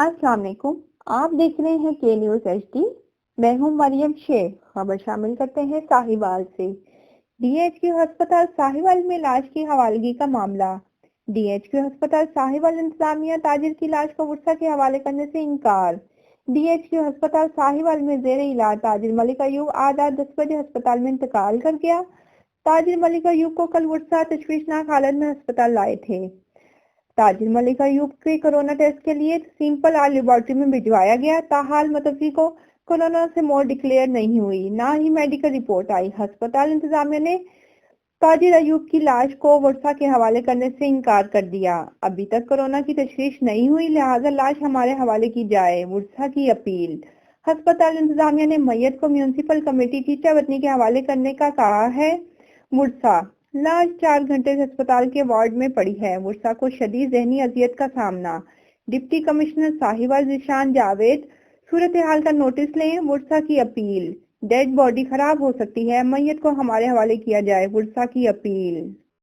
السلام علیکم، آپ دیکھ رہے ہیں کے نیوز ایچ ڈی۔ میں ہوں مریم شیخ۔ خبر شامل کرتے ہیں ساہیوال سے۔ ڈی ایچ کیو ہسپتال ساہیوال میں لاش کی حوالگی کا معاملہ۔ ڈی ایچ کیو ہسپتال ساہیوال انتظامیہ تاجر کی لاش کو ورثا کے حوالے کرنے سے انکار۔ ڈی ایچ کیو ہسپتال ساہیوال میں زیر علاج تاجر ملک ایوب آج رات 10 بجے ہسپتال میں انتقال کر گیا۔ تاجر ملک ایوب کو کل ورثا تشویشناک حالت میں ہسپتال لائے تھے۔ تاجر ملک ایوب کے کورونا ٹیسٹ کے لیے سمپل آر لیبارٹری میں بھجوایا گیا، تاحال متوفی کو کورونا سے موت ڈکلیئر نہیں ہوئی، نہ ہی میڈیکل رپورٹ آئی۔ ہسپتال انتظامیہ نے تاجر ایوب کی لاش کو ورثا کے حوالے کرنے سے انکار کر دیا۔ ابھی تک کورونا کی تشخیص نہیں ہوئی، لہٰذا لاش ہمارے حوالے کی جائے، ورثا کی اپیل۔ ہسپتال انتظامیہ نے میت کو میونسپل کمیٹی ٹیچا وطنی کے حوالے کرنے کا کہا ہے۔ ورثا لاش 4 گھنٹے سے ہسپتال کے وارڈ میں پڑی ہے۔ ورثا کو شدید ذہنی اذیت کا سامنا۔ ڈپٹی کمشنر ساہیوال ذیشان جاوید صورتحال کا نوٹس لیں، ورثا کی اپیل۔ ڈیڈ باڈی خراب ہو سکتی ہے، میت کو ہمارے حوالے کیا جائے، ورثا کی اپیل۔